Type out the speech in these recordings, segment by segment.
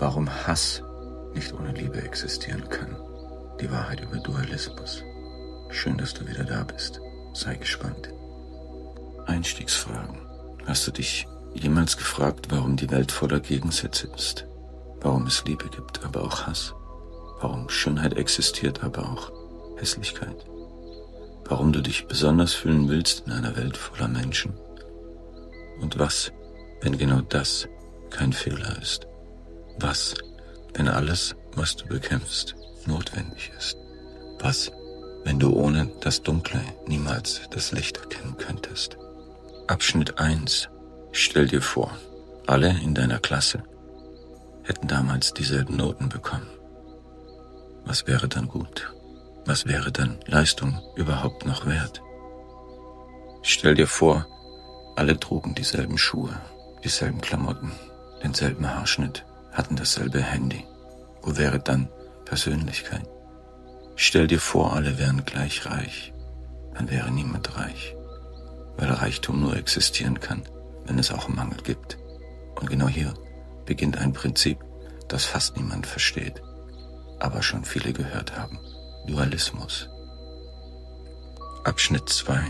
warum Hass nicht ohne Liebe existieren kann. Die Wahrheit über Dualismus. Schön, dass du wieder da bist. Sei gespannt. Einstiegsfragen. Hast du dich jemals gefragt, warum die Welt voller Gegensätze ist? Warum es Liebe gibt, aber auch Hass? Warum Schönheit existiert, aber auch Hässlichkeit? Warum du dich besonders fühlen willst in einer Welt voller Menschen? Und was, wenn genau das kein Fehler ist? Was, wenn alles, was du bekämpfst, notwendig ist? Was, wenn du ohne das Dunkle niemals das Licht erkennen könntest? Abschnitt 1. Stell dir vor, alle in deiner Klasse hätten damals dieselben Noten bekommen. Was wäre dann gut? Was wäre dann Leistung überhaupt noch wert? Stell dir vor, alle trugen dieselben Schuhe, dieselben Klamotten, denselben Haarschnitt, hatten dasselbe Handy. Wo wäre dann Persönlichkeit? Stell dir vor, alle wären gleich reich. Dann wäre niemand reich, weil Reichtum nur existieren kann, wenn es auch Mangel gibt. Und genau hier beginnt ein Prinzip, das fast niemand versteht, aber schon viele gehört haben. Dualismus. Abschnitt 2.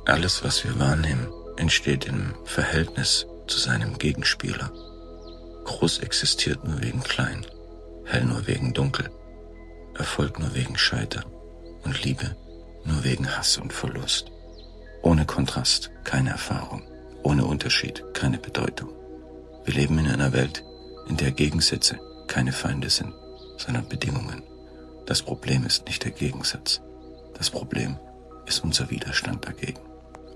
Alles, was wir wahrnehmen, entsteht im Verhältnis zu seinem Gegenspieler. Groß existiert nur wegen Klein, hell nur wegen Dunkel, Erfolg nur wegen Scheitern und Liebe nur wegen Hass und Verlust. Ohne Kontrast keine Erfahrung, ohne Unterschied keine Bedeutung. Wir leben in einer Welt, in der Gegensätze keine Feinde sind, sondern Bedingungen. Das Problem ist nicht der Gegensatz. Das Problem ist unser Widerstand dagegen.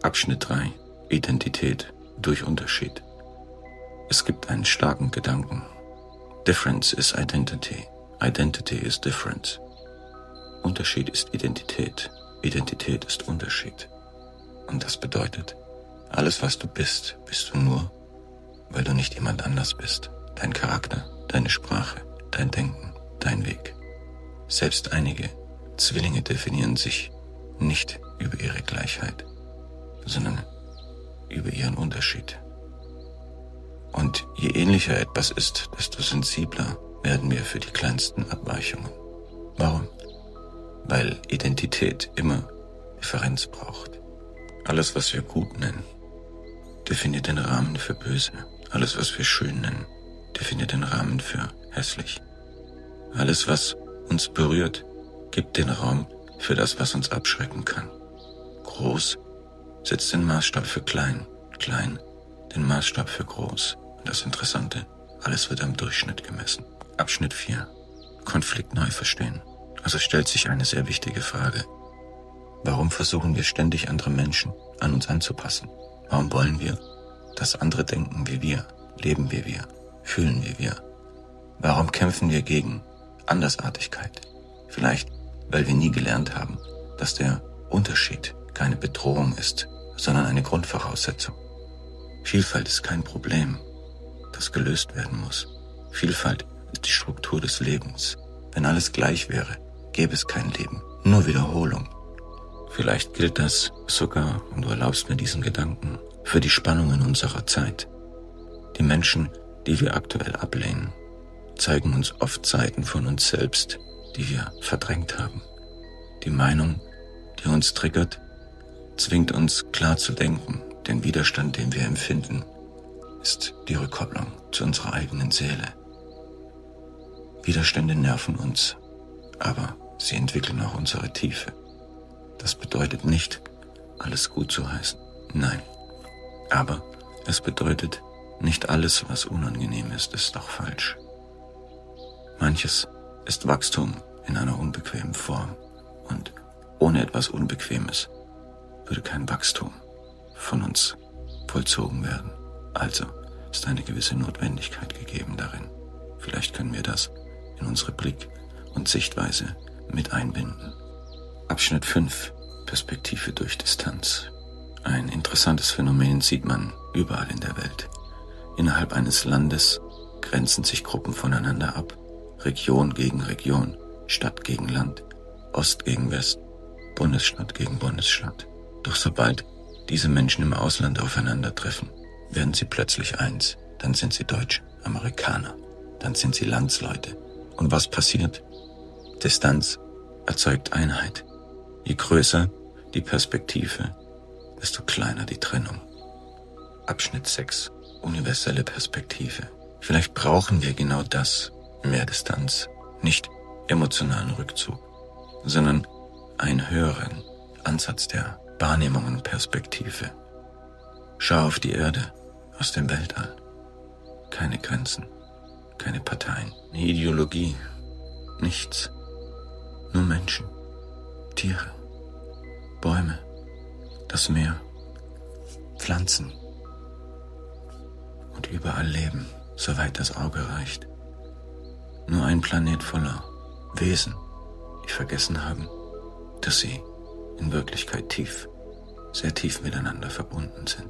Abschnitt 3. Identität durch Unterschied. Es gibt einen starken Gedanken. Difference is identity. Identity is difference. Unterschied ist Identität. Identität ist Unterschied. Und das bedeutet, alles was du bist, bist du nur, weil du nicht jemand anders bist. Dein Charakter, deine Sprache, dein Denken, dein Weg. Selbst einige Zwillinge definieren sich nicht über ihre Gleichheit, sondern über ihren Unterschied. Und je ähnlicher etwas ist, desto sensibler werden wir für die kleinsten Abweichungen. Warum? Weil Identität immer Differenz braucht. Alles, was wir gut nennen, definiert den Rahmen für böse. Alles, was wir schön nennen, definiert den Rahmen für hässlich. Alles, was uns berührt, gibt den Raum für das, was uns abschrecken kann. Groß setzt den Maßstab für klein, klein den Maßstab für groß. Und das Interessante, alles wird am Durchschnitt gemessen. Abschnitt 4. Konflikt neu verstehen. Also stellt sich eine sehr wichtige Frage. Warum versuchen wir ständig andere Menschen an uns anzupassen? Warum wollen wir, dass andere denken wie wir, leben wie wir, fühlen wie wir? Warum kämpfen wir gegen Andersartigkeit? Vielleicht, weil wir nie gelernt haben, dass der Unterschied keine Bedrohung ist, sondern eine Grundvoraussetzung. Vielfalt ist kein Problem, das gelöst werden muss. Vielfalt ist die Struktur des Lebens. Wenn alles gleich wäre, gäbe es kein Leben, nur Wiederholung. Vielleicht gilt das sogar, und du erlaubst mir diesen Gedanken, für die Spannungen unserer Zeit. Die Menschen, die wir aktuell ablehnen, zeigen uns oft Seiten von uns selbst, die wir verdrängt haben. Die Meinung, die uns triggert, zwingt uns klar zu denken. Den Widerstand, den wir empfinden, ist die Rückkopplung zu unserer eigenen Seele. Widerstände nerven uns, aber sie entwickeln auch unsere Tiefe. Das bedeutet nicht, alles gut zu heißen. Nein. Aber es bedeutet, nicht alles, was unangenehm ist auch falsch. Manches ist Wachstum in einer unbequemen Form. Und ohne etwas Unbequemes würde kein Wachstum von uns vollzogen werden. Also ist eine gewisse Notwendigkeit gegeben darin. Vielleicht können wir das in unsere Blick- und Sichtweise mit einbinden. Abschnitt 5. Perspektive durch Distanz. Ein interessantes Phänomen sieht man überall in der Welt. Innerhalb eines Landes grenzen sich Gruppen voneinander ab. Region gegen Region, Stadt gegen Land, Ost gegen West, Bundesstaat gegen Bundesstaat. Doch sobald diese Menschen im Ausland aufeinandertreffen, werden sie plötzlich eins. Dann sind sie Deutsche, Amerikaner. dann sind sie Landsleute. Und was passiert? Distanz erzeugt Einheit. Je größer die Perspektive, desto kleiner die Trennung. Abschnitt 6. Universelle Perspektive. Vielleicht brauchen wir genau das, mehr Distanz, nicht emotionalen Rückzug, sondern einen höheren Ansatz der Wahrnehmung und Perspektive. Schau auf die Erde aus dem Weltall. Keine Grenzen, keine Parteien, eine Ideologie, nichts. Nur Menschen, Tiere, Bäume, das Meer, Pflanzen und überall Leben, soweit das Auge reicht. Nur ein Planet voller Wesen, die vergessen haben, dass sie in Wirklichkeit tief, sehr tief miteinander verbunden sind.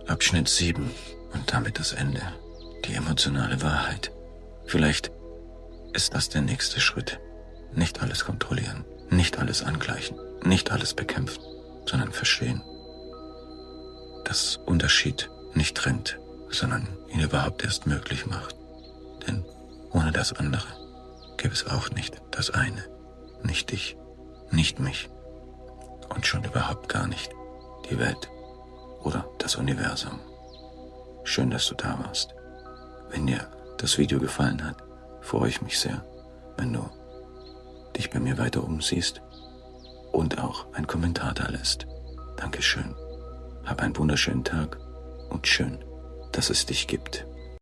Abschnitt 7 und damit das Ende, die emotionale Wahrheit. Vielleicht ist das der nächste Schritt. Nicht alles kontrollieren, nicht alles angleichen, nicht alles bekämpfen, sondern verstehen, dass Unterschied nicht trennt, sondern ihn überhaupt erst möglich macht. Denn ohne das andere gäbe es auch nicht das eine, nicht dich, nicht mich und schon überhaupt gar nicht die Welt oder das Universum. Schön, dass du da warst. Wenn dir das Video gefallen hat, freue ich mich sehr, wenn du dich bei mir weiter umsiehst und auch einen Kommentar da lässt. Dankeschön. Hab einen wunderschönen Tag und schön, dass es dich gibt.